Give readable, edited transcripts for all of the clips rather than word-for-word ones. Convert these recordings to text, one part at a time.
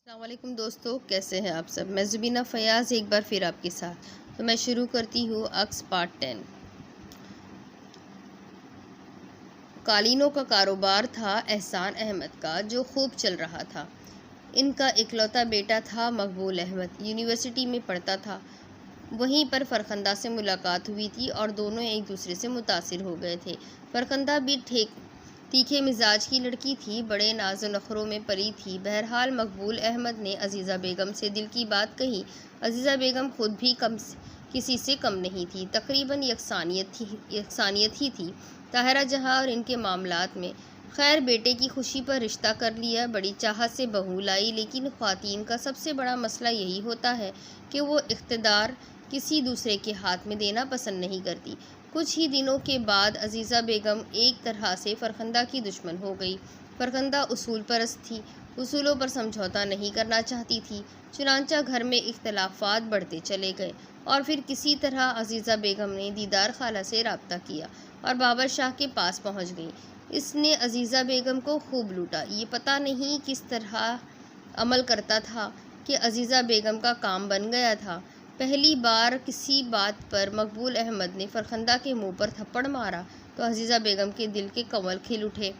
السلام علیکم دوستو، کیسے ہیں آپ سب؟ میں زبینہ فیاض ایک بار پھر آپ کے ساتھ۔ تو میں شروع کرتی ہوں عکس پارٹ 10۔ قالینوں کا کاروبار تھا احسان احمد کا، جو خوب چل رہا تھا۔ ان کا اکلوتا بیٹا تھا مقبول احمد، یونیورسٹی میں پڑھتا تھا۔ وہیں پر فرخندہ سے ملاقات ہوئی تھی اور دونوں ایک دوسرے سے متاثر ہو گئے تھے۔ فرخندہ بھی تیکھے مزاج کی لڑکی تھی، بڑے ناز و نخروں میں پری تھی۔ بہرحال مقبول احمد نے عزیزہ بیگم سے دل کی بات کہی۔ عزیزہ بیگم خود بھی کسی سے کم نہیں تھی، تقریباً یکسانیت ہی تھی طاہرہ جہاں اور ان کے معاملات میں۔ خیر، بیٹے کی خوشی پر رشتہ کر لیا، بڑی چاہت سے بہو لائی، لیکن خواتین کا سب سے بڑا مسئلہ یہی ہوتا ہے کہ وہ اقتدار کسی دوسرے کے ہاتھ میں دینا پسند نہیں کرتی۔ کچھ ہی دنوں کے بعد عزیزہ بیگم ایک طرح سے فرخندہ کی دشمن ہو گئی۔ فرخندہ اصول پرست تھی، اصولوں پر سمجھوتا نہیں کرنا چاہتی تھی، چنانچہ گھر میں اختلافات بڑھتے چلے گئے اور پھر کسی طرح عزیزہ بیگم نے دیدار خالہ سے رابطہ کیا اور بابر شاہ کے پاس پہنچ گئی۔ اس نے عزیزہ بیگم کو خوب لوٹا۔ یہ پتہ نہیں کس طرح عمل کرتا تھا کہ عزیزہ بیگم کا کام بن گیا تھا۔ پہلی بار کسی بات پر مقبول احمد نے فرخندہ کے منہ پر تھپڑ مارا تو عزیزہ بیگم کے دل کے کنول کھل اٹھے،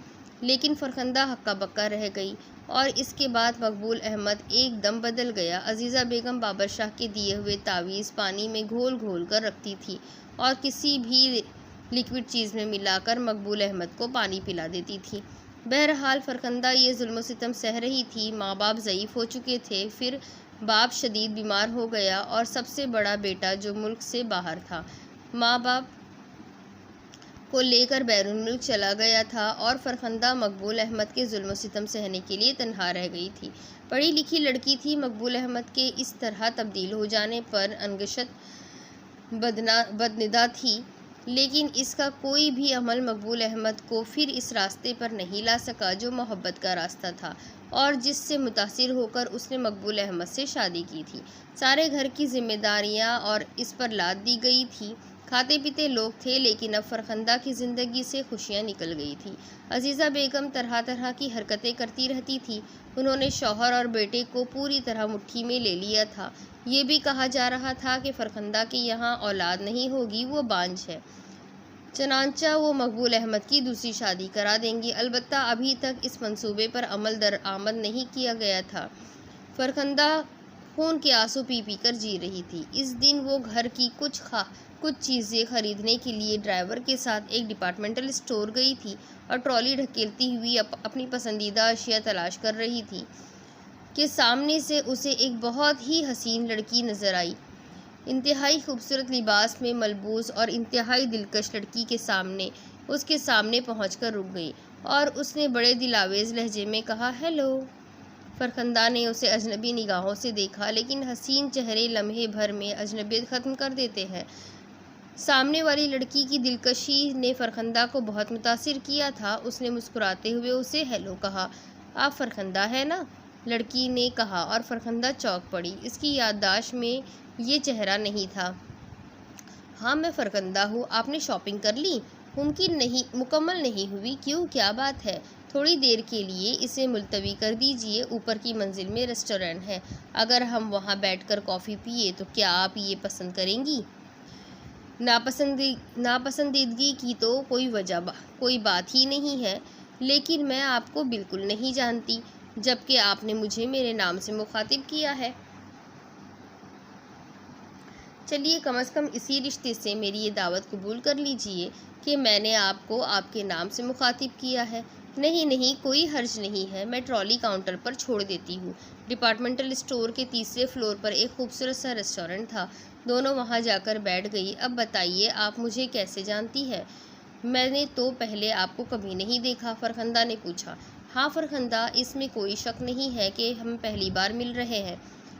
لیکن فرخندہ ہکا بکا رہ گئی اور اس کے بعد مقبول احمد ایک دم بدل گیا۔ عزیزہ بیگم بابر شاہ کے دیے ہوئے تعویذ پانی میں گھول گھول کر رکھتی تھی اور کسی بھی لیکوڈ چیز میں ملا کر مقبول احمد کو پانی پلا دیتی تھی۔ بہرحال فرخندہ یہ ظلم و ستم سہ رہی تھی۔ ماں باپ ضعیف ہو چکے تھے، پھر باپ شدید بیمار ہو گیا اور سب سے بڑا بیٹا جو ملک سے باہر تھا، ماں باپ کو لے کر بیرون ملک چلا گیا تھا اور فرخندہ مقبول احمد کے ظلم و ستم سہنے کے لیے تنہا رہ گئی تھی۔ پڑھی لکھی لڑکی تھی، مقبول احمد کے اس طرح تبدیل ہو جانے پر انگشت بدندا تھی، لیکن اس کا کوئی بھی عمل مقبول احمد کو پھر اس راستے پر نہیں لا سکا جو محبت کا راستہ تھا اور جس سے متاثر ہو کر اس نے مقبول احمد سے شادی کی تھی۔ سارے گھر کی ذمہ داریاں اور اس پر لاد دی گئی تھی۔ کھاتے پیتے لوگ تھے، لیکن اب فرخندہ کی زندگی سے خوشیاں نکل گئی تھی۔ عزیزہ بیگم طرح طرح کی حرکتیں کرتی رہتی تھی۔ انہوں نے شوہر اور بیٹے کو پوری طرح مٹھی میں لے لیا تھا۔ یہ بھی کہا جا رہا تھا کہ فرخندہ کے یہاں اولاد نہیں ہوگی، وہ بانجھ ہے، چنانچہ وہ مقبول احمد کی دوسری شادی کرا دیں گی۔ البتہ ابھی تک اس منصوبے پر عمل درآمد نہیں کیا گیا تھا۔ فرخندہ خون کے آنسو پی پی کر جی رہی تھی۔ اس دن وہ گھر کی کچھ چیزیں خریدنے کے لیے ڈرائیور کے ساتھ ایک ڈپارٹمنٹل اسٹور گئی تھی اور ٹرالی دھکیلتی ہوئی اپنی پسندیدہ اشیاء تلاش کر رہی تھی کہ سامنے سے اسے ایک بہت ہی حسین لڑکی نظر آئی۔ انتہائی خوبصورت لباس میں ملبوس اور انتہائی دلکش لڑکی اس کے سامنے پہنچ کر رک گئی اور اس نے بڑے دلاویز لہجے میں کہا، ہیلو۔ فرخندہ نے اسے اجنبی نگاہوں سے دیکھا، لیکن حسین چہرے لمحے بھر میں اجنبیت ختم کر دیتے ہیں۔ سامنے والی لڑکی کی دلکشی نے فرخندہ کو بہت متاثر کیا تھا۔ اس نے مسکراتے ہوئے اسے ہیلو کہا۔ آپ فرخندہ ہیں نا؟ لڑکی نے کہا اور فرخندہ چونک پڑی۔ اس کی یادداشت میں یہ چہرہ نہیں تھا۔ ہاں، میں فرخندہ ہوں۔ آپ نے شاپنگ کر لی؟ مکمل نہیں ہوئی۔ کیوں، کیا بات ہے؟ تھوڑی دیر کے لیے اسے ملتوی کر دیجیے، اوپر کی منزل میں ریسٹورینٹ ہے، اگر ہم وہاں بیٹھ کر کافی پیے تو کیا آپ یہ پسند کریں گی؟ ناپسندیدگی کی تو کوئی بات ہی نہیں ہے، لیکن میں آپ کو بالکل نہیں جانتی، جبکہ آپ نے مجھے میرے نام سے مخاطب کیا ہے۔ چلیے، کم از کم اسی رشتے سے میری یہ دعوت قبول کر لیجیے کہ میں نے آپ کو آپ کے نام سے مخاطب کیا ہے۔ نہیں، کوئی حرج نہیں ہے، میں ٹرالی کاؤنٹر پر چھوڑ دیتی ہوں۔ ڈپارٹمنٹل اسٹور کے تیسرے فلور پر ایک خوبصورت سا ریسٹورینٹ تھا۔ دونوں وہاں جا کر بیٹھ گئی۔ اب بتائیے، آپ مجھے کیسے جانتی ہیں؟ میں نے تو پہلے آپ کو کبھی نہیں دیکھا، فرخندہ نے پوچھا۔ ہاں فرخندہ، اس میں کوئی شک نہیں ہے کہ ہم پہلی بار مل رہے ہیں۔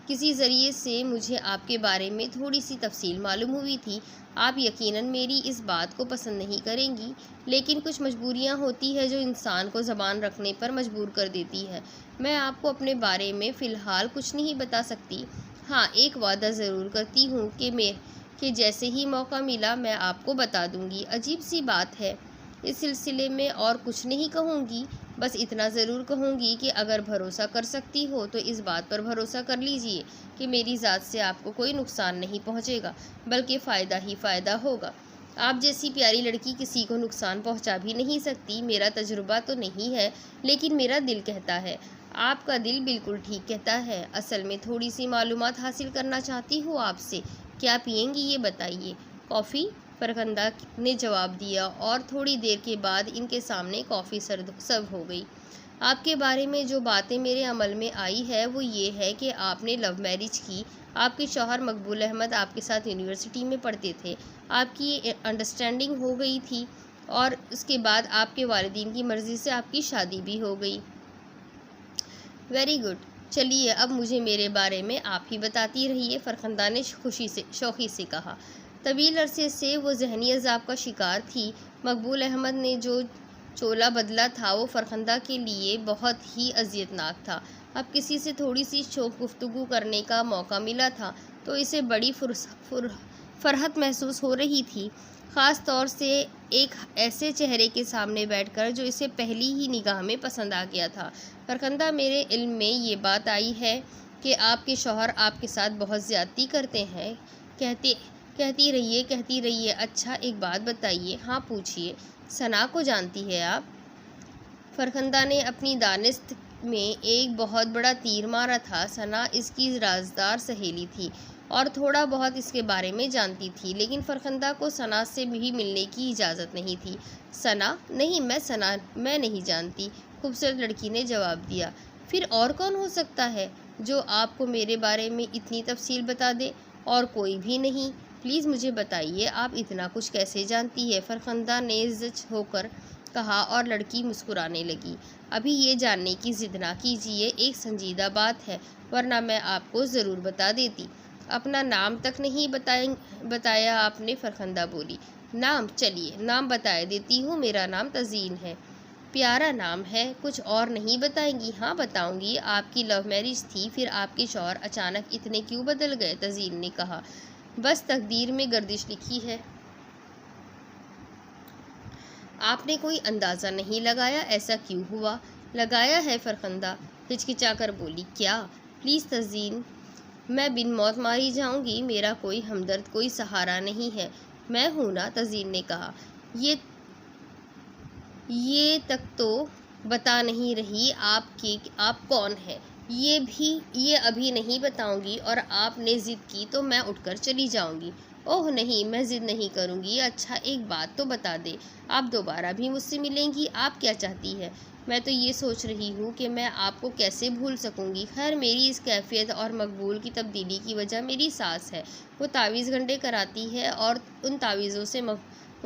کسی ذریعے سے مجھے آپ کے بارے میں تھوڑی سی تفصیل معلوم ہوئی تھی۔ آپ یقیناً میری اس بات کو پسند نہیں کریں گی، لیکن کچھ مجبوریاں ہوتی ہیں جو انسان کو زبان رکھنے پر مجبور کر دیتی ہے۔ میں آپ کو اپنے بارے میں فی الحال کچھ نہیں بتا سکتی۔ ہاں، ایک وعدہ ضرور کرتی ہوں کہ جیسے ہی موقع ملا میں آپ کو بتا دوں گی۔ عجیب سی بات ہے، اس سلسلے میں اور کچھ نہیں کہوں گی، بس اتنا ضرور کہوں گی کہ اگر بھروسہ کر سکتی ہو تو اس بات پر بھروسہ کر لیجئے کہ میری ذات سے آپ کو کوئی نقصان نہیں پہنچے گا، بلکہ فائدہ ہی فائدہ ہوگا۔ آپ جیسی پیاری لڑکی کسی کو نقصان پہنچا بھی نہیں سکتی۔ میرا تجربہ تو نہیں ہے، لیکن میرا دل کہتا ہے۔ آپ کا دل بالکل ٹھیک کہتا ہے۔ اصل میں تھوڑی سی معلومات حاصل کرنا چاہتی ہوں آپ سے۔ کیا پئیں گی یہ بتائیے؟ کافی، فرخندہ نے جواب دیا، اور تھوڑی دیر کے بعد ان کے سامنے کافی سرو ہو گئی۔ آپ کے بارے میں جو باتیں میرے عمل میں آئی ہے وہ یہ ہے کہ آپ نے لو میرج کی۔ آپ کے شوہر مقبول احمد آپ کے ساتھ یونیورسٹی میں پڑھتے تھے۔ آپ کی انڈرسٹینڈنگ ہو گئی تھی اور اس کے بعد آپ کے والدین کی مرضی سے آپ کی شادی بھی ہو گئی۔ Very good. چلیے اب مجھے میرے بارے میں آپ ہی بتاتی رہیے، فرخندہ نے شوخی سے کہا۔ طویل عرصے سے وہ ذہنی عذاب کا شکار تھی۔ مقبول احمد نے جو چولہ بدلا تھا وہ فرخندہ کے لیے بہت ہی اذیت ناک تھا۔ اب کسی سے تھوڑی سی شوخ گفتگو کرنے کا موقع ملا تھا تو اسے بڑی فرحت محسوس ہو رہی تھی، خاص طور سے ایک ایسے چہرے کے سامنے بیٹھ کر جو اسے پہلی ہی نگاہ میں پسند آ گیا تھا۔ فرخندہ، میرے علم میں یہ بات آئی ہے کہ آپ کے شوہر آپ کے ساتھ بہت زیادتی کرتے ہیں۔ کہتی رہیے۔ اچھا ایک بات بتائیے۔ ہاں پوچھیے۔ ثنا کو جانتی ہے آپ؟ فرخندہ نے اپنی دانست میں ایک بہت بڑا تیر مارا تھا۔ ثنا اس کی رازدار سہیلی تھی اور تھوڑا بہت اس کے بارے میں جانتی تھی، لیکن فرخندہ کو ثنا سے بھی ملنے کی اجازت نہیں تھی۔ ثنا؟ نہیں، میں نہیں جانتی، خوبصورت لڑکی نے جواب دیا۔ پھر اور کون ہو سکتا ہے جو آپ کو میرے بارے میں اتنی تفصیل بتا دے؟ اور کوئی بھی نہیں؟ پلیز مجھے بتائیے، آپ اتنا کچھ کیسے جانتی ہے؟ فرخندہ نے زچ ہو کر کہا اور لڑکی مسکرانے لگی۔ ابھی یہ جاننے کی ضد نہ کیجیے، ایک سنجیدہ بات ہے، ورنہ میں آپ کو ضرور بتا دیتی۔ اپنا نام تک نہیں بتایا آپ نے، فرخندہ بولی۔ نام؟ چلیے نام بتا دیتی ہوں، میرا نام تزین ہے۔ پیارا نام ہے، کچھ اور نہیں بتائیں گی؟ ہاں بتاؤں گی، آپ کی لو میرج تھی، پھر آپ کے شوہر اچانک اتنے کیوں بدل گئے؟ تزین نے کہا۔ بس تقدیر میں گردش لکھی ہے۔ آپ نے کوئی اندازہ نہیں لگایا ایسا کیوں ہوا؟ لگایا ہے، فرخندہ ہچکچا کر بولی۔ کیا؟ پلیز تزین، میں بن موت ماری جاؤں گی، میرا کوئی ہمدرد، کوئی سہارا نہیں ہے۔ میں ہوں نا، تزین نے کہا۔ یہ تک تو بتا نہیں رہی آپ کون ہیں؟ یہ ابھی نہیں بتاؤں گی، اور آپ نے ضد کی تو میں اٹھ کر چلی جاؤں گی۔ اوہ نہیں، میں ضد نہیں کروں گی۔ اچھا ایک بات تو بتا دے، آپ دوبارہ بھی مجھ سے ملیں گی؟ آپ کیا چاہتی ہے؟ میں تو یہ سوچ رہی ہوں کہ میں آپ کو کیسے بھول سکوں گی۔ خیر، میری اس کیفیت اور مقبول کی تبدیلی کی وجہ میری ساس ہے۔ وہ تعویذ گھنٹے کراتی ہے اور ان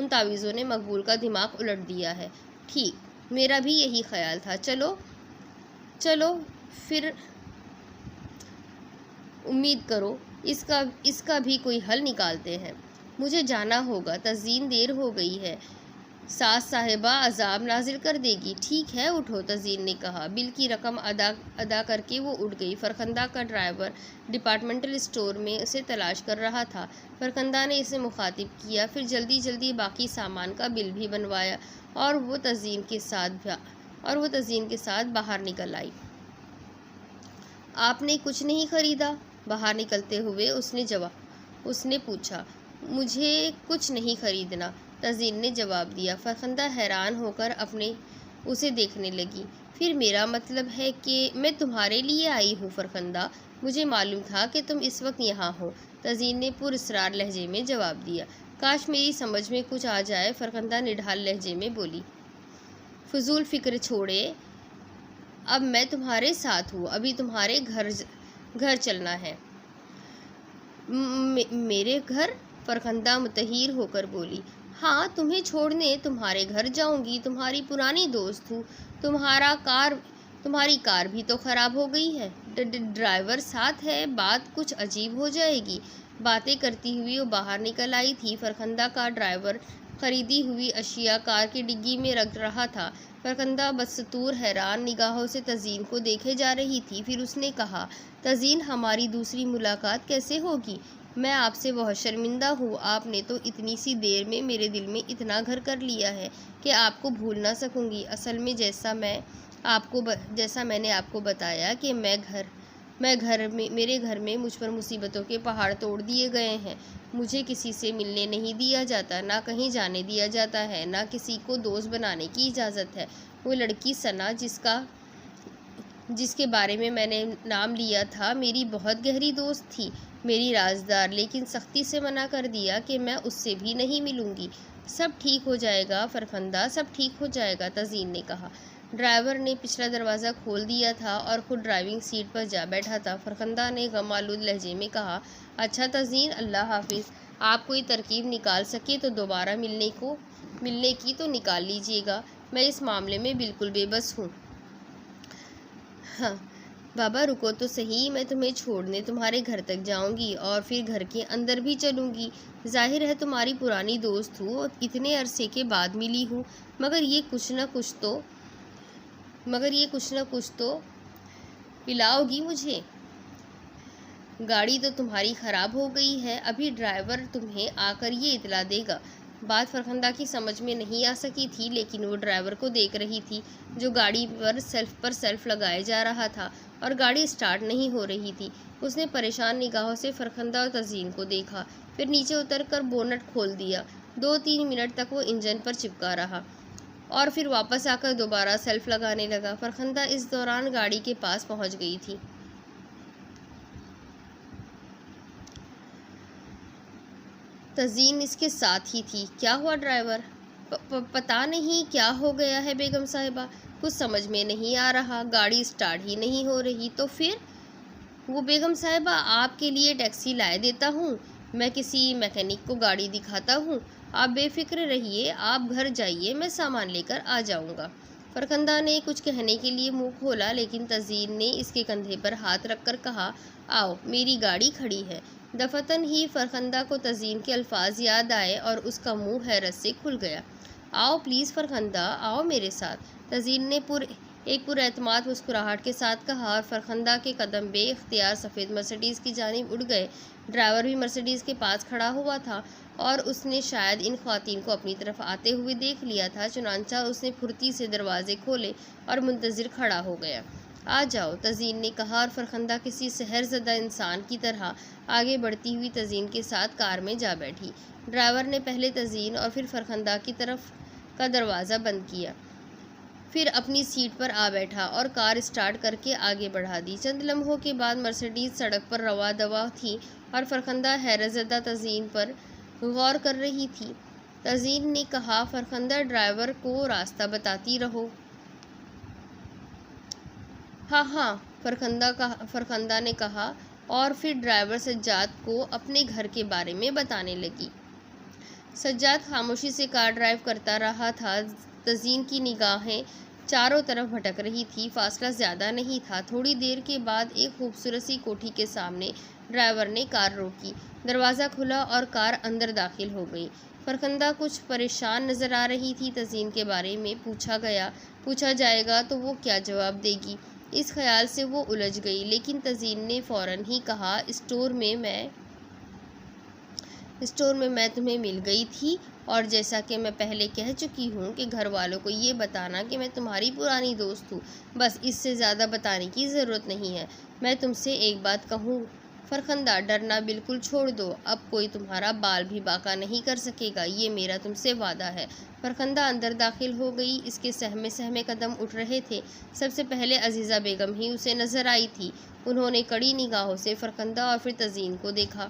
تعویذوں نے مقبول کا دماغ الٹ دیا ہے۔ ٹھیک، میرا بھی یہی خیال تھا۔ چلو پھر امید کرو اس کا بھی کوئی حل نکالتے ہیں۔ مجھے جانا ہوگا، تزین، دیر ہو گئی ہے، ساس صاحبہ عذاب نازل کر دے گی۔ ٹھیک ہے، اٹھو، تزین نے کہا۔ بل کی رقم ادا کر کے وہ اٹھ گئی۔ فرخندہ کا ڈرائیور ڈپارٹمنٹل اسٹور میں اسے تلاش کر رہا تھا۔ فرخندہ نے اسے مخاطب کیا، پھر جلدی باقی سامان کا بل بھی بنوایا اور وہ تزین کے ساتھ باہر نکل آئی۔ آپ نے کچھ نہیں خریدا؟ باہر نکلتے ہوئے اس نے پوچھا۔ مجھے کچھ نہیں خریدنا، تزین نے جواب دیا۔ فرخندہ حیران ہو کر اسے دیکھنے لگی۔ پھر میرا مطلب ہے کہ میں تمہارے لیے آئی ہوں، فرخندہ، مجھے معلوم تھا کہ تم اس وقت یہاں ہو، تزین نے پراسرار لہجے میں جواب دیا۔ کاش میری سمجھ میں کچھ آ جائے، فرخندہ نڈھال لہجے میں بولی۔ فضول فکر چھوڑے، اب میں تمہارے ساتھ ہوں، ابھی تمہارے گھر چلنا ہے۔ میرے گھر؟ فرخندہ متحیر ہو کر بولی۔ ہاں، تمہیں چھوڑنے تمہارے گھر جاؤں گی، تمہاری پرانی دوست ہوں۔ تمہاری کار بھی تو خراب ہو گئی ہے، ڈرائیور ساتھ ہے، بات کچھ عجیب ہو جائے گی۔ باتیں کرتی ہوئی وہ باہر نکل آئی تھی۔ فرخندہ کا ڈرائیور خریدی ہوئی اشیاء کار کی ڈگی میں رکھ رہا تھا۔ فرخندہ بدستور حیران نگاہوں سے تزین کو دیکھے جا رہی تھی۔ پھر اس نے کہا، تزین، ہماری دوسری ملاقات کیسے ہوگی؟ میں آپ سے بہت شرمندہ ہوں، آپ نے تو اتنی سی دیر میں میرے دل میں اتنا گھر کر لیا ہے کہ آپ کو بھول نہ سکوں گی۔ اصل میں جیسا میں جیسا میں نے آپ کو بتایا کہ میرے گھر میں مجھ پر مصیبتوں کے پہاڑ توڑ دیے گئے ہیں۔ مجھے کسی سے ملنے نہیں دیا جاتا، نہ کہیں جانے دیا جاتا ہے، نہ کسی کو دوست بنانے کی اجازت ہے۔ وہ لڑکی ثنا جس کے بارے میں نے نام لیا تھا، میری بہت گہری دوست تھی، میری رازدار، لیکن سختی سے منع کر دیا کہ میں اس سے بھی نہیں ملوں گی۔ سب ٹھیک ہو جائے گا فرخندہ، سب ٹھیک ہو جائے گا، تزین نے کہا۔ ڈرائیور نے پچھلا دروازہ کھول دیا تھا اور خود ڈرائیونگ سیٹ پر جا بیٹھا تھا۔ فرخندہ نے غم آلود لہجے میں کہا، اچھا تزین، اللہ حافظ۔ آپ کوئی ترکیب نکال سکے تو دوبارہ ملنے کی تو نکال لیجیے گا، میں اس معاملے میں بالکل بے بس ہوں۔ ہاں بابا رکو تو صحیح، میں تمہیں چھوڑنے تمہارے گھر تک جاؤں گی اور پھر گھر کے اندر بھی چلوں گی۔ ظاہر ہے تمہاری پرانی دوست ہوں اور اتنے عرصے کے بعد ملی ہوں، مگر یہ کچھ نہ کچھ تو پلاؤ گی مجھے۔ گاڑی تو تمہاری خراب ہو گئی ہے، ابھی ڈرائیور تمہیں آ کر یہ اطلاع دے گا۔ بات فرخندہ کی سمجھ میں نہیں آ سکی تھی، لیکن وہ ڈرائیور کو دیکھ رہی تھی جو گاڑی پر سیلف لگائے جا رہا تھا اور گاڑی سٹارٹ نہیں ہو رہی تھی۔ اس نے پریشان نگاہوں سے فرخندہ اور تزین کو دیکھا، پھر نیچے اتر کر بونٹ کھول دیا۔ 2-3 منٹ تک وہ انجن پر چپکا رہا اور پھر واپس آ کر دوبارہ سیلف لگانے لگا۔ فرخندہ اس دوران گاڑی کے پاس پہنچ گئی تھی۔ تزین اس کے ساتھ ہی تھی۔ کیا ہوا ڈرائیور؟ پتہ نہیں کیا ہو گیا ہے بیگم صاحبہ، کچھ سمجھ میں نہیں آ رہا، گاڑی سٹارٹ ہی نہیں ہو رہی۔ تو پھر؟ وہ بیگم صاحبہ، آپ کے لیے ٹیکسی لائے دیتا ہوں، میں کسی میکینک کو گاڑی دکھاتا ہوں، آپ بے فکر رہیے، آپ گھر جائیے، میں سامان لے کر آ جاؤں گا۔ فرخندہ نے کچھ کہنے کے لیے منہ کھولا، لیکن تزین نے اس کے کندھے پر ہاتھ رکھ کر کہا، آؤ، میری گاڑی کھڑی ہے۔ دفتن ہی فرخندہ کو تزین کے الفاظ یاد آئے اور اس کا منہ حیرت سے کھل گیا۔ آؤ پلیز فرخندہ، آؤ میرے ساتھ، تزین نے ایک پراعتماد مسکراہٹ کے ساتھ کہا اور فرخندہ کے قدم بے اختیار سفید مرسیڈیز کی جانب اڑ گئے۔ ڈرائیور بھی مرسیڈیز کے پاس کھڑا ہوا تھا اور اس نے شاید ان خواتین کو اپنی طرف آتے ہوئے دیکھ لیا تھا، چنانچہ اس نے پھرتی سے دروازے کھولے اور منتظر کھڑا ہو گیا۔ آ جاؤ، تزین نے کہا اور فرخندہ کسی سحر زدہ انسان کی طرح آگے بڑھتی ہوئی تزین کے ساتھ کار میں جا بیٹھی۔ ڈرائیور نے پہلے تزین اور پھر فرخندہ کی طرف کا دروازہ بند کیا، پھر اپنی سیٹ پر آ بیٹھا اور کار سٹارٹ کر کے آگے بڑھا دی۔ چند لمحوں کے بعد مرسیڈیز سڑک پر رواں دواں تھی اور فرخندہ حیرت زدہ تزین پر غور کر رہی تھی۔ تزین نے کہا، فرخندہ، ڈرائیور کو راستہ بتاتی رہو۔ ہاں ہاں، فرخندہ نے کہا اور پھر ڈرائیور سجاد کو اپنے گھر کے بارے میں بتانے لگی۔ سجاد خاموشی سے کار ڈرائیو کرتا رہا تھا۔ تزین کی نگاہیں چاروں طرف بھٹک رہی تھی۔ فاصلہ زیادہ نہیں تھا۔ تھوڑی دیر کے بعد ایک خوبصورت سی کوٹھی کے سامنے ڈرائیور نے کار روکی، دروازہ کھلا اور کار اندر داخل ہو گئی۔ فرخندہ کچھ پریشان نظر آ رہی تھی۔ تزین کے بارے میں پوچھا جائے گا تو وہ کیا جواب دے گی، اس خیال سے وہ الجھ گئی، لیکن تزین نے فوراً ہی کہا، اسٹور میں میں تمہیں مل گئی تھی اور جیسا کہ میں پہلے کہہ چکی ہوں کہ گھر والوں کو یہ بتانا کہ میں تمہاری پرانی دوست ہوں، بس اس سے زیادہ بتانے کی ضرورت نہیں ہے۔ میں تم سے ایک بات کہوں فرخندہ، ڈرنا بالکل چھوڑ دو، اب کوئی تمہارا بال بھی باقا نہیں کر سکے گا، یہ میرا تم سے وعدہ ہے۔ فرخندہ اندر داخل ہو گئی، اس کے سہمے قدم اٹھ رہے تھے۔ سب سے پہلے عزیزہ بیگم ہی اسے نظر آئی تھی۔ انہوں نے کڑی نگاہوں سے فرخندہ اور پھر تزین کو دیکھا۔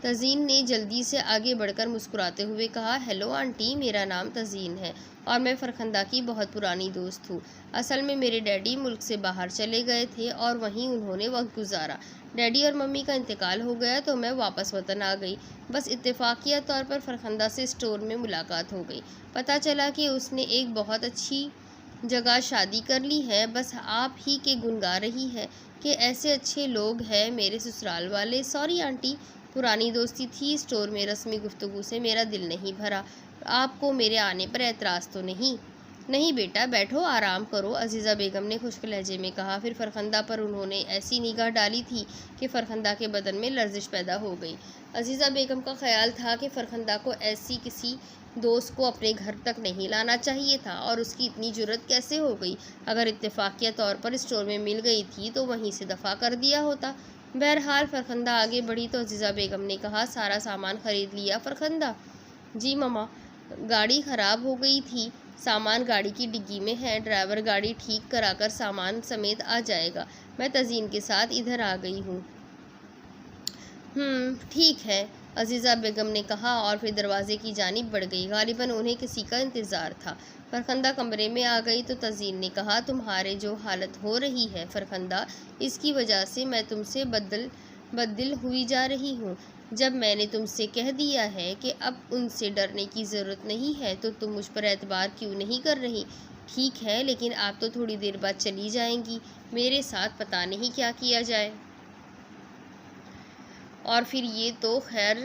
تزین نے جلدی سے آگے بڑھ کر مسکراتے ہوئے کہا، ہیلو آنٹی، میرا نام تزین ہے اور میں فرخندہ کی بہت پرانی دوست ہوں۔ اصل میں میرے ڈیڈی ملک سے باہر چلے گئے تھے اور وہیں انہوں نے وقت گزارا۔ ڈیڈی اور ممی کا انتقال ہو گیا تو میں واپس وطن آ گئی۔ بس اتفاقیہ طور پر فرخندہ سے اسٹور میں ملاقات ہو گئی۔ پتہ چلا کہ اس نے ایک بہت اچھی جگہ شادی کر لی ہے، بس آپ ہی کے گن گا رہی ہے کہ ایسے اچھے لوگ ہیں میرے سسرال والے۔ سوری آنٹی، پرانی دوستی تھی، اسٹور میں رسمی گفتگو سے میرا دل نہیں بھرا۔ آپ کو میرے آنے پر اعتراض تو نہیں؟ نہیں بیٹا، بیٹھو، آرام کرو، عزیزہ بیگم نے خشک لہجے میں کہا۔ پھر فرخندہ پر انہوں نے ایسی نگاہ ڈالی تھی کہ فرخندہ کے بدن میں لرزش پیدا ہو گئی۔ عزیزہ بیگم کا خیال تھا کہ فرخندہ کو ایسی کسی دوست کو اپنے گھر تک نہیں لانا چاہیے تھا، اور اس کی اتنی جرأت کیسے ہو گئی؟ اگر اتفاقیہ طور پر اسٹور میں مل گئی تھی تو وہیں سے دفع کر دیا ہوتا۔ بہرحال فرخندہ آگے بڑھی تو عزیزہ بیگم نے کہا، سارا سامان خرید لیا فرخندہ؟ جی ماما، گاڑی خراب ہو گئی تھی، سامان گاڑی کی ڈگی میں ہے، ڈرائیور گاڑی ٹھیک کرا کر سامان سمیت آ جائے گا، میں تزئین کے ساتھ ادھر آ گئی ہوں۔ ٹھیک ہے، عزیزہ بیگم نے کہا اور پھر دروازے کی جانب بڑھ گئی۔ غالباً انہیں کسی کا انتظار تھا۔ فرخندہ کمرے میں آ گئی تو تزئین نے کہا، تمہارے جو حالت ہو رہی ہے فرخندہ، اس کی وجہ سے میں تم سے بددل ہوئی جا رہی ہوں۔ جب میں نے تم سے کہہ دیا ہے کہ اب ان سے ڈرنے کی ضرورت نہیں ہے تو تم مجھ پر اعتبار کیوں نہیں کر رہی؟ ٹھیک ہے، لیکن آپ تو تھوڑی دیر بعد چلی جائیں گی، میرے ساتھ پتہ نہیں کیا کیا جائے۔ اور پھر یہ تو خیر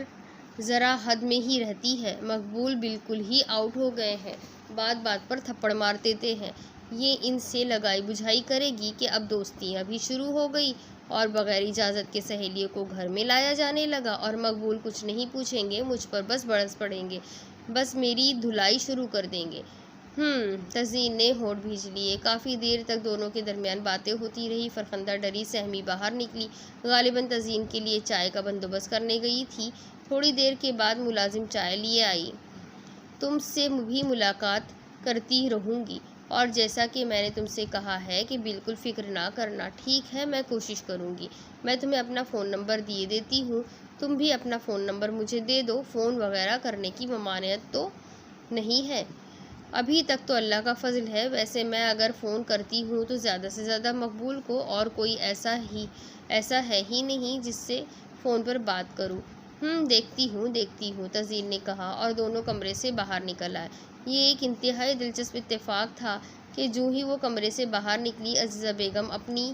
ذرا حد میں ہی رہتی ہے۔ مقبول بالکل ہی آؤٹ ہو گئے ہیں، بات بات پر تھپڑ مار دیتے ہیں۔ یہ ان سے لگائی بجھائی کرے گی کہ اب دوستیاں بھی شروع ہو گئی اور بغیر اجازت کے سہیلیوں کو گھر میں لایا جانے لگا، اور مقبول کچھ نہیں پوچھیں گے، مجھ پر بس برس پڑیں گے، بس میری دھلائی شروع کر دیں گے۔ تزئین نے ہونٹ بھینچ لیے۔ کافی دیر تک دونوں کے درمیان باتیں ہوتی رہی۔ فرخندہ ڈری سہمی باہر نکلی، غالباً تزئین کے لیے چائے کا بندوبست کرنے گئی تھی۔ تھوڑی دیر کے بعد ملازم چائے لیے آئی۔ تم سے بھی ملاقات کرتی رہوں گی، اور جیسا کہ میں نے تم سے کہا ہے کہ بالکل فکر نہ کرنا، ٹھیک ہے؟ میں کوشش کروں گی۔ میں تمہیں اپنا فون نمبر دیے دیتی ہوں، تم بھی اپنا فون نمبر مجھے دے دو۔ فون وغیرہ کرنے کی ممانعت تو نہیں ہے؟ ابھی تک تو اللہ کا فضل ہے، ویسے میں اگر فون کرتی ہوں تو زیادہ سے زیادہ مقبول کو، اور کوئی ایسا ہے ہی نہیں جس سے فون پر بات کروں۔ دیکھتی ہوں، تزئین نے کہا، اور دونوں کمرے سے باہر نکل آئے۔ یہ ایک انتہائی دلچسپ اتفاق تھا کہ جوں ہی وہ کمرے سے باہر نکلی، عزیزہ بیگم اپنی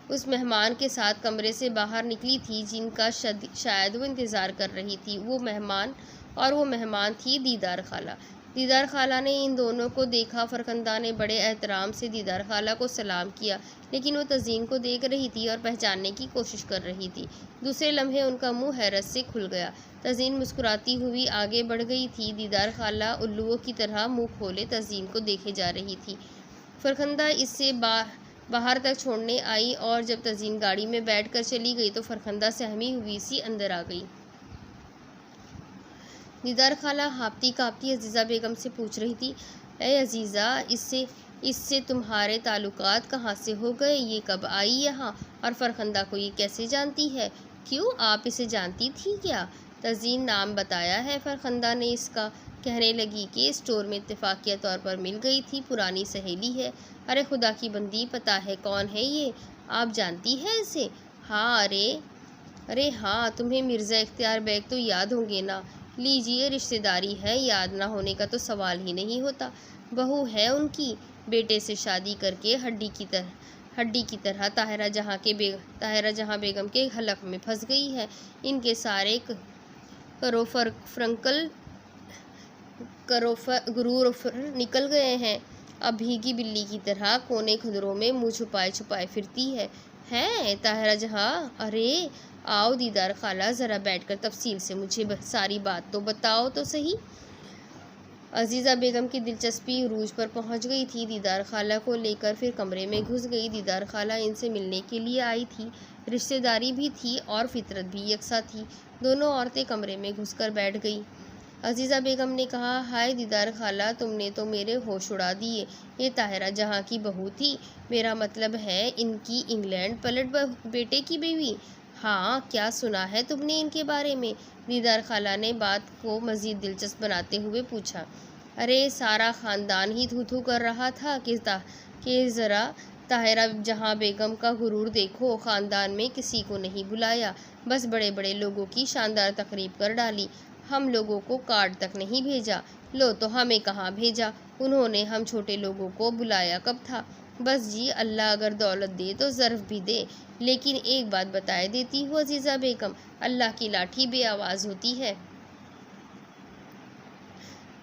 اس مہمان کے ساتھ کمرے سے باہر نکلی تھی جن کا شاید وہ انتظار کر رہی تھی۔ وہ مہمان تھی دیدار خالہ۔ دیدار خالہ نے ان دونوں کو دیکھا۔ فرخندہ نے بڑے احترام سے دیدار خالہ کو سلام کیا، لیکن وہ تزئین کو دیکھ رہی تھی اور پہچاننے کی کوشش کر رہی تھی۔ دوسرے لمحے ان کا منہ حیرت سے کھل گیا۔ تزئین مسکراتی ہوئی آگے بڑھ گئی تھی، دیدار خالہ الوؤں کی طرح منہ کھولے تزئین کو دیکھے جا رہی تھی۔ فرخندہ اس سے باہر تک چھوڑنے آئی، اور جب تزئین گاڑی میں بیٹھ کر چلی گئی تو فرخندہ سہمی ہوئی سی اندر آ گئی۔ دیدار خالہ ہانپتی کانپتی عزیزہ بیگم سے پوچھ رہی تھی، اے عزیزہ، اس سے تمہارے تعلقات کہاں سے ہو گئے؟ یہ کب آئی یہاں؟ اور فرخندہ کو یہ کیسے جانتی ہے؟ کیوں، آپ اسے جانتی تھی کیا؟ تزئین نام بتایا ہے فرخندہ نے اس کا۔ کہنے لگی کہ اسٹور میں اتفاقیہ طور پر مل گئی تھی، پرانی سہیلی ہے۔ ارے خدا کی بندی، پتہ ہے کون ہے یہ؟ آپ جانتی ہیں اسے؟ ہاں، ارے ہاں، تمہیں مرزا اختیار بیگ تو یاد ہوں گے نا؟ لیجیے، رشتہ داری ہے، یاد نہ ہونے کا تو سوال ہی نہیں ہوتا۔ بہو ہے ان کی، بیٹے سے شادی کر کے ہڈی کی طرح طاہرہ جہاں بیگم کے حلق میں پھنس گئی ہے۔ ان کے سارے غرور نکل گئے ہیں، اب بھیگی بلی کی طرح کونے کھدروں میں منہ چھپائے چھپائے پھرتی ہے۔ ہیں طاہرہ جہاں؟ ارے آؤ دیدار خالہ، ذرا بیٹھ کر تفصیل سے مجھے ساری بات تو بتاؤ تو صحیح۔ عزیزہ بیگم کی دلچسپی عروج پر پہنچ گئی تھی۔ دیدار خالہ کو لے کر پھر کمرے میں گھس گئی۔ دیدار خالہ ان سے ملنے کے لیے آئی تھی، رشتہ داری بھی تھی اور فطرت بھی یکساں تھی۔ دونوں عورتیں کمرے میں گھس کر بیٹھ گئیں۔ عزیزہ بیگم نے کہا، ہائے دیدار خالہ، تم نے تو میرے ہوش اڑا دیے۔ یہ طاہرہ جہاں کی بہو تھی؟ میرا مطلب ہے ان کی انگلینڈ پلٹ بیٹے کی بیوی؟ ہاں، کیا سنا ہے تم نے ان کے بارے میں؟ دیدار خالہ نے بات کو مزید دلچسپ بناتے ہوئے پوچھا۔ ارے سارا خاندان ہی تھو تھو کر رہا تھا کہ ذرا طاہرہ جہاں بیگم کا غرور دیکھو، خاندان میں کسی کو نہیں بلایا، بس بڑے بڑے لوگوں کی شاندار تقریب کر ڈالی، ہم لوگوں کو کارڈ تک نہیں بھیجا۔ لو تو ہمیں کہاں بھیجا، انہوں نے ہم چھوٹے لوگوں کو بلایا کب تھا؟ بس جی، اللہ اگر دولت دے تو ظرف بھی دے، لیکن ایک بات بتائے دیتی ہوں عزیزہ بیگم، اللہ کی لاٹھی بے آواز ہوتی ہے۔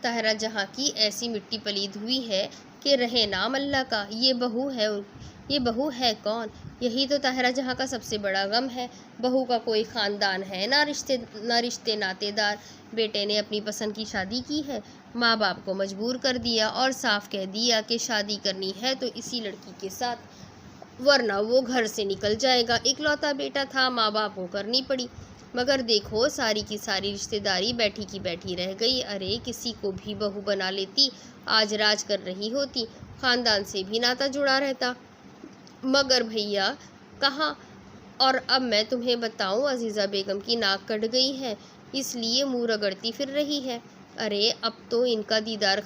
طاہرہ جہاں کی ایسی مٹی پلید ہوئی ہے کہ رہے نام اللہ کا۔ یہ بہو ہے یہ بہو ہے کون؟ یہی تو طاہرہ جہاں کا سب سے بڑا غم ہے۔ بہو کا کوئی خاندان ہے نہ رشتے ناتے دار۔ بیٹے نے اپنی پسند کی شادی کی ہے، ماں باپ کو مجبور کر دیا اور صاف کہہ دیا کہ شادی کرنی ہے تو اسی لڑکی کے ساتھ، ورنہ وہ گھر سے نکل جائے گا۔ اکلوتا بیٹا تھا، ماں باپ کو کرنی پڑی، مگر دیکھو ساری کی ساری رشتے داری بیٹھی کی بیٹھی رہ گئی۔ ارے کسی کو بھی بہو بنا لیتی، آج راج کر رہی ہوتی، خاندان سے بھی ناتا جڑا رہتا، مگر بھیا کہاں؟ اور اب میں تمہیں بتاؤں، عزیزہ بیگم کی ناک کٹ گئی ہے، اس لیے منہ رگڑتی پھر رہی ہے۔ ارے اب تو ان کا دیدار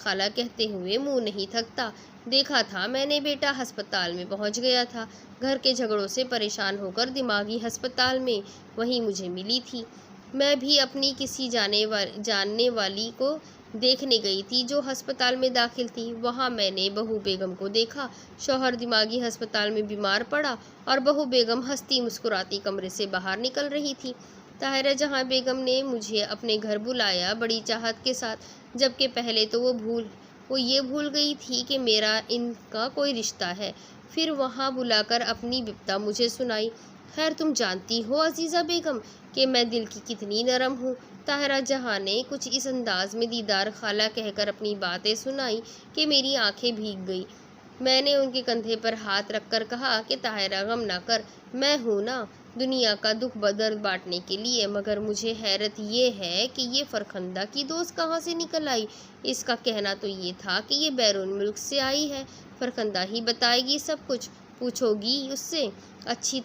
خالہ کہتے ہوئے منہ نہیں تھکتا۔ دیکھا تھا میں نے بیٹا، ہسپتال میں پہنچ گیا تھا، گھر کے جھگڑوں سے پریشان ہو کر دماغی ہسپتال میں، وہیں مجھے ملی تھی۔ میں بھی اپنی کسی جاننے والی کو دیکھنے گئی تھی جو ہسپتال میں داخل تھی، وہاں میں نے بہو بیگم کو دیکھا۔ شوہر دماغی ہسپتال میں بیمار پڑا اور بہو بیگم ہنستی مسکراتی کمرے سے باہر نکل رہی تھی۔ طاہرہ جہاں بیگم نے مجھے اپنے گھر بلایا بڑی چاہت کے ساتھ، جبکہ پہلے تو وہ یہ بھول گئی تھی کہ میرا ان کا کوئی رشتہ ہے۔ پھر وہاں بلا کر اپنی بپتا مجھے سنائی۔ خیر تم جانتی ہو عزیزہ بیگم کہ میں دل کی کتنی نرم ہوں۔ طاہرہ جہاں نے کچھ اس انداز میں دیدار خالہ کہہ کر اپنی باتیں سنائی کہ میری آنکھیں بھیگ گئی۔ میں نے ان کے کندھے پر ہاتھ رکھ کر کہا کہ طاہرہ غم نہ کر، میں ہوں نا دنیا کا دکھ درد بانٹنے کے لیے، مگر مجھے حیرت یہ ہے کہ یہ فرخندہ کی دوست کہاں سے نکل آئی؟ اس کا کہنا تو یہ تھا کہ یہ بیرون ملک سے آئی ہے۔ فرخندہ ہی بتائے گی سب کچھ، پوچھوں گی اس سے اچھی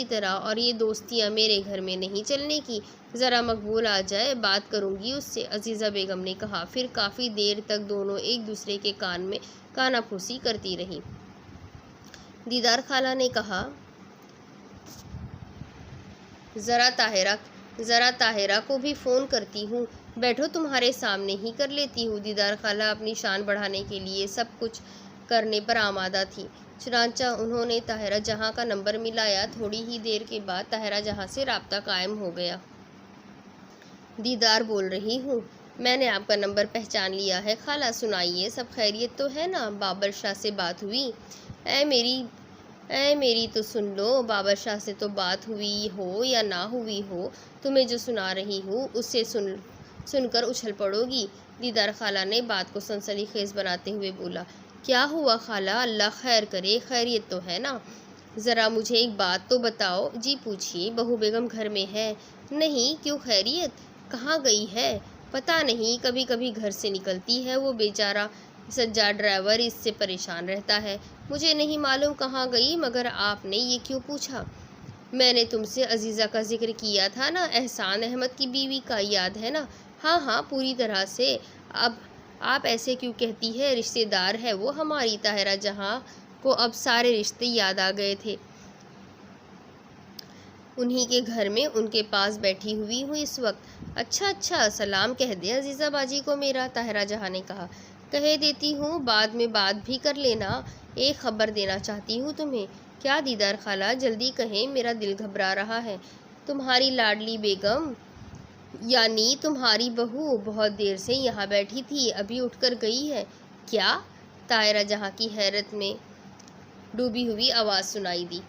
طرح، اور یہ دوستیاں میرے گھر میں نہیں چلنے کی، ذرا مقبول آ جائے بات کروں گی اس سے، عزیزہ بیگم نے کہا۔ پھر کافی دیر تک دونوں ایک دوسرے کے کان میں کانا پھوسی کرتی رہیں۔ دیدار خالہ نے کہا، ذرا طاہرہ کو بھی فون کرتی ہوں، بیٹھو تمہارے سامنے ہی کر لیتی ہوں۔ دیدار خالہ اپنی شان بڑھانے کے لیے سب کچھ کرنے پر آمادہ تھی، چنانچہ انہوں نے طاہرہ جہاں کا نمبر ملایا۔ تھوڑی ہی دیر کے بعد طاہرہ جہاں سے رابطہ قائم ہو گیا۔ دیدار بول رہی ہوں، میں نے آپ کا نمبر پہچان لیا ہے۔ خالہ سنائیے، سب خیریت تو ہے نا؟ بابر شاہ سے بات ہوئی؟ اے میری تو سن لو، بابر شاہ سے تو بات ہوئی ہو یا نہ ہوئی ہو، تمہیں جو سنا رہی ہوں اسے سن کر اچھل پڑو گی۔ دیدار خالہ نے بات کو سنسنی خیز بناتے ہوئے بولا، کیا ہوا خالہ؟ اللہ خیر کرے، خیریت تو ہے نا؟ ذرا مجھے ایک بات تو بتاؤ۔ جی پوچھیے، بہو بیگم گھر میں ہے؟ نہیں، کیوں خیریت؟ کہاں گئی ہے؟ پتہ نہیں، کبھی کبھی گھر سے نکلتی ہے، وہ بیچارہ سجاد ڈرائیور اس سے پریشان رہتا ہے۔ مجھے نہیں معلوم کہاں گئی، مگر آپ نے یہ کیوں پوچھا؟ میں نے تم سے عزیزہ کا ذکر کیا تھا نا، احسان احمد کی بیوی کا، یاد ہے نا؟ ہاں پوری طرح سے۔ اب آپ ایسے کیوں کہتی ہے؟ رشتے دار ہے وہ ہماری۔ طاہرہ جہاں کو اب سارے رشتے یاد آ گئے تھے، انہی کے گھر میں ان کے پاس بیٹھی ہوئی ہوں اس وقت۔ اچھا، سلام کہہ دیں عزیزہ باجی کو میرا، طاہرہ جہاں نے کہا۔ کہہ دیتی ہوں، بعد میں بات بھی کر لینا۔ ایک خبر دینا چاہتی ہوں تمہیں۔ کیا دیدار خالہ؟ جلدی کہیں، میرا دل گھبرا رہا ہے۔ تمہاری لاڈلی بیگم، یعنی تمہاری بہو، بہت دیر سے یہاں بیٹھی تھی، ابھی اٹھ کر گئی ہے۔ کیا؟ طاہرہ جہاں کی حیرت میں ڈوبی ہوئی آواز سنائی دی۔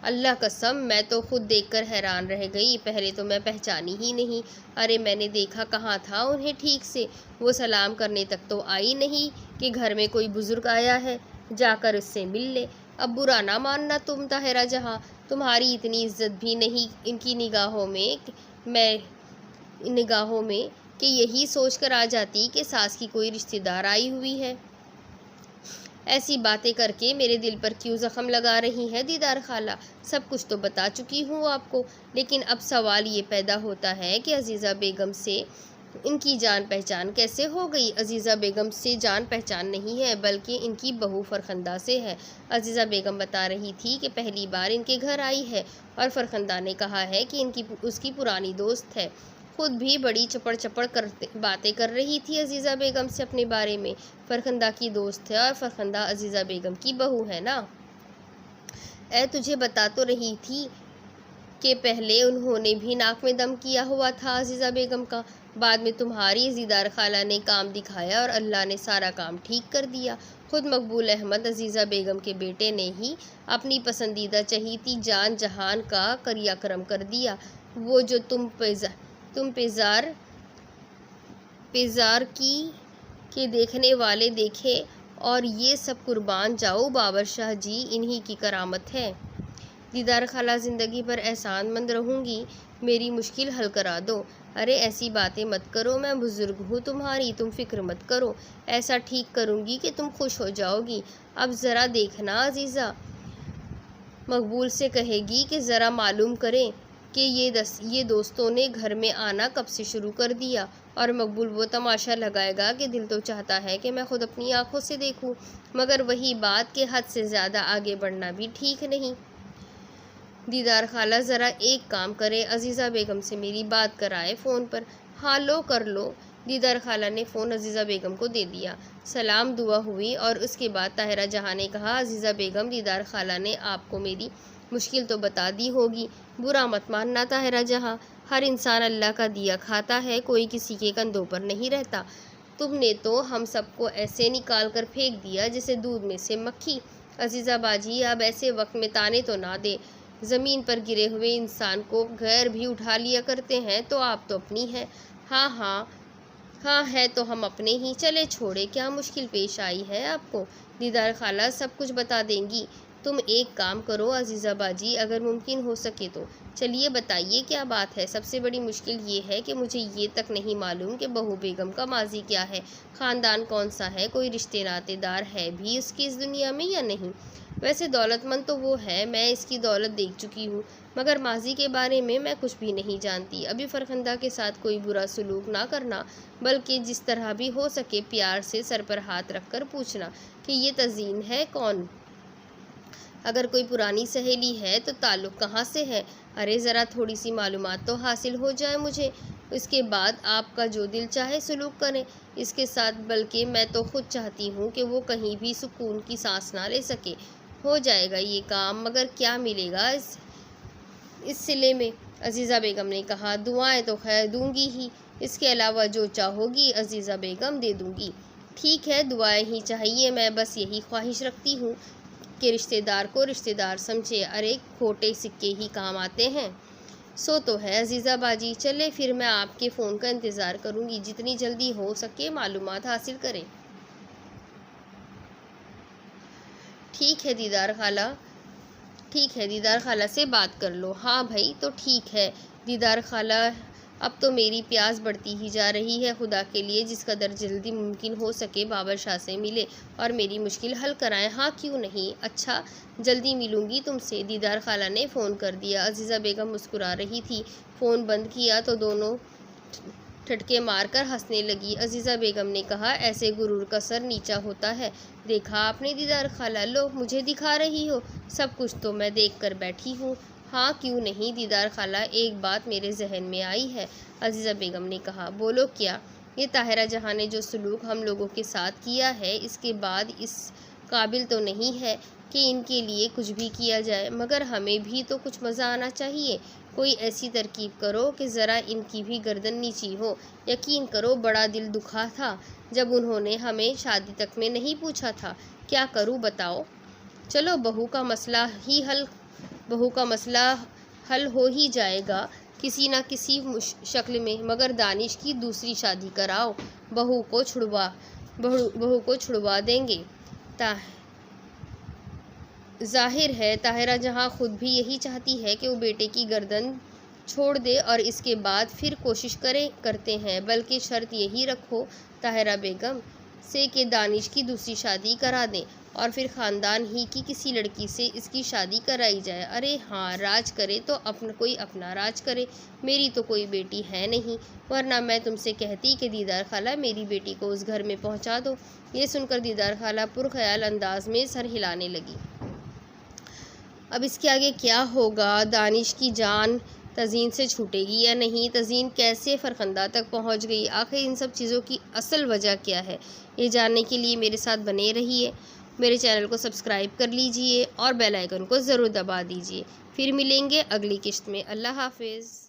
اللہ قسم، میں تو خود دیکھ کر حیران رہ گئی، پہلے تو میں پہچانی ہی نہیں۔ ارے میں نے دیکھا کہاں تھا انہیں ٹھیک سے، وہ سلام کرنے تک تو آئی نہیں کہ گھر میں کوئی بزرگ آیا ہے، جا کر اس سے مل لے۔ اب برا نہ ماننا تم طاہرہ جہاں، تمہاری اتنی عزت بھی نہیں ان کی نگاہوں میں کہ یہی سوچ کر آ جاتی کہ ساس کی کوئی رشتہ دار آئی ہوئی ہے۔ ایسی باتیں کر کے میرے دل پر کیوں زخم لگا رہی ہیں دیدار خالہ؟ سب کچھ تو بتا چکی ہوں آپ کو، لیکن اب سوال یہ پیدا ہوتا ہے کہ عزیزہ بیگم سے ان کی جان پہچان کیسے ہو گئی؟ عزیزہ بیگم سے جان پہچان نہیں ہے، بلکہ ان کی بہو فرخندہ سے ہے۔ عزیزہ بیگم بتا رہی تھی کہ پہلی بار ان کے گھر آئی ہے، اور فرخندہ نے کہا ہے کہ اس کی پرانی دوست ہے۔ خود بھی بڑی چپڑ باتیں کر رہی تھی عزیزہ بیگم سے اپنے بارے میں۔ فرخندہ کی دوست ہے اور فرخندہ عزیزہ بیگم کی بہو ہے نا؟ تجھے بتا تو رہی تھی کہ پہلے انہوں نے بھی ناک میں دم کیا ہوا تھا عزیزہ بیگم کا۔ بعد میں تمہاری عزیزدار خالہ نے کام دکھایا اور اللہ نے سارا کام ٹھیک کر دیا۔ خود مقبول احمد عزیزہ بیگم کے بیٹے نے ہی اپنی پسندیدہ چہیتی جان جہان کا کریا کرم کر دیا۔ وہ جو تم پیزار کی کے دیکھنے والے دیکھے اور یہ سب قربان جاؤ بابر شاہ جی، انہی کی کرامت ہے۔ دیدار خالہ زندگی پر احسان مند رہوں گی، میری مشکل حل کرا دو۔ ارے ایسی باتیں مت کرو، میں بزرگ ہوں تمہاری، تم فکر مت کرو، ایسا ٹھیک کروں گی کہ تم خوش ہو جاؤ گی۔ اب ذرا دیکھنا عزیزہ مقبول سے کہے گی کہ ذرا معلوم کریں کہ یہ دوستوں نے گھر میں آنا کب سے شروع کر دیا، اور مقبول وہ تماشا لگائے گا کہ دل تو چاہتا ہے کہ میں خود اپنی آنکھوں سے دیکھوں، مگر وہی بات کہ حد سے زیادہ آگے بڑھنا بھی ٹھیک نہیں۔ دیدار خالہ ذرا ایک کام کرے، عزیزہ بیگم سے میری بات کرائے فون پر۔ ہاں لو کر لو۔ دیدار خالہ نے فون عزیزہ بیگم کو دے دیا۔ سلام دعا ہوئی اور اس کے بعد طاہرہ جہاں نے کہا، عزیزہ بیگم دیدار خالہ نے آپ کو میری مشکل تو بتا دی ہوگی، برا مت ماننا طاہرہ جہاں، ہر انسان اللہ کا دیا کھاتا ہے، کوئی کسی کے کندھوں پر نہیں رہتا۔ تم نے تو ہم سب کو ایسے نکال کر پھینک دیا جیسے دودھ میں سے مکھی۔ عزیزہ باجی اب ایسے وقت میں تانے تو نہ دے، زمین پر گرے ہوئے انسان کو غیر بھی اٹھا لیا کرتے ہیں، تو آپ تو اپنی ہیں۔ ہاں ہے تو ہم اپنے ہی، چلے چھوڑے، کیا مشکل پیش آئی ہے آپ کو؟ دیدار خالہ سب کچھ بتا دیں گی۔ تم ایک کام کرو عزیزہ باجی، اگر ممکن ہو سکے تو چلیے بتائیے کیا بات ہے۔ سب سے بڑی مشکل یہ ہے کہ مجھے یہ تک نہیں معلوم کہ بہو بیگم کا ماضی کیا ہے، خاندان کون سا ہے، کوئی رشتے ناتے دار ہے بھی اس کی اس دنیا میں یا نہیں۔ ویسے دولت مند تو وہ ہے، میں اس کی دولت دیکھ چکی ہوں، مگر ماضی کے بارے میں کچھ بھی نہیں جانتی۔ ابھی فرخندہ کے ساتھ کوئی برا سلوک نہ کرنا، بلکہ جس طرح بھی ہو سکے پیار سے سر پر ہاتھ رکھ کر پوچھنا کہ یہ تزئین ہے کون؟ اگر کوئی پرانی سہیلی ہے تو تعلق کہاں سے ہے؟ ارے ذرا تھوڑی سی معلومات تو حاصل ہو جائے مجھے، اس کے بعد آپ کا جو دل چاہے سلوک کریں اس کے ساتھ، بلکہ میں تو خود چاہتی ہوں کہ وہ کہیں بھی سکون کی سانس نہ لے سکے۔ ہو جائے گا یہ کام، مگر کیا ملے گا اس صلے میں؟ عزیزہ بیگم نے کہا، دعائیں تو خیر دوں گی ہی، اس کے علاوہ جو چاہو گی عزیزہ بیگم دے دوں گی۔ ٹھیک ہے، دعائیں ہی چاہیے، میں بس یہی خواہش رکھتی ہوں کہ رشتہ دار کو رشتہ دار سمجھے، ارے کھوٹے سکے ہی کام آتے ہیں۔ سو تو ہے عزیزہ باجی، چلے پھر میں آپ کے فون کا انتظار کروں گی، جتنی جلدی ہو سکے معلومات حاصل کریں۔ ٹھیک ہے دیدار خالہ سے بات کر لو۔ ہاں بھائی تو ٹھیک ہے دیدار خالہ، اب تو میری پیاس بڑھتی ہی جا رہی ہے، خدا کے لیے جس قدر جلدی ممکن ہو سکے بابر شاہ سے ملے اور میری مشکل حل کرائیں۔ ہاں کیوں نہیں، اچھا جلدی ملوں گی تم سے۔ دیدار خالہ نے فون کر دیا۔ عزیزہ بیگم مسکرا رہی تھی، فون بند کیا تو دونوں ٹھٹکے مار کر ہنسنے لگی۔ عزیزہ بیگم نے کہا، ایسے غرور کا سر نیچا ہوتا ہے، دیکھا آپ نے دیدار خالہ، لو مجھے دکھا رہی ہو، سب کچھ تو میں دیکھ کر بیٹھی ہوں۔ ہاں کیوں نہیں دیدار خالہ، ایک بات میرے ذہن میں آئی ہے۔ عزیزہ بیگم نے کہا، بولو کیا؟ یہ طاہرہ جہاں نے جو سلوک ہم لوگوں کے ساتھ کیا ہے، اس کے بعد اس قابل تو نہیں ہے کہ ان کے لیے کچھ بھی کیا جائے، مگر ہمیں بھی تو کچھ مزہ آنا چاہیے، کوئی ایسی ترکیب کرو کہ ذرا ان کی بھی گردن نیچی ہو۔ یقین کرو بڑا دل دکھا تھا جب انہوں نے ہمیں شادی تک میں نہیں پوچھا تھا، کیا کروں بتاؤ؟ چلو بہو کا مسئلہ حل ہو ہی جائے گا کسی نہ کسی شکل میں، مگر دانش کی دوسری شادی کراؤ، بہو کو چھڑوا دیں گے۔ ظاہر ہے طاہرہ جہاں خود بھی یہی چاہتی ہے کہ وہ بیٹے کی گردن چھوڑ دے، اور اس کے بعد پھر کوشش کرتے ہیں، بلکہ شرط یہی رکھو طاہرہ بیگم سے کہ دانش کی دوسری شادی کرا دیں اور پھر خاندان ہی کی کسی لڑکی سے اس کی شادی کرائی جائے۔ ارے ہاں، راج کرے تو کوئی اپنا راج کرے، میری تو کوئی بیٹی ہے نہیں، ورنہ میں تم سے کہتی کہ دیدار خالہ میری بیٹی کو اس گھر میں پہنچا دو۔ یہ سن کر دیدار خالہ پرخیال انداز میں سر ہلانے لگی۔ اب اس کے آگے کیا ہوگا؟ دانش کی جان تزئین سے چھوٹے گی یا نہیں؟ تزئین کیسے فرخندہ تک پہنچ گئی؟ آخر ان سب چیزوں کی اصل وجہ کیا ہے؟ یہ جاننے کے لیے میرے ساتھ بنے رہیے، میرے چینل کو سبسکرائب کر لیجئے اور بیل آئیکن کو ضرور دبا دیجئے۔ پھر ملیں گے اگلی قسط میں۔ اللہ حافظ۔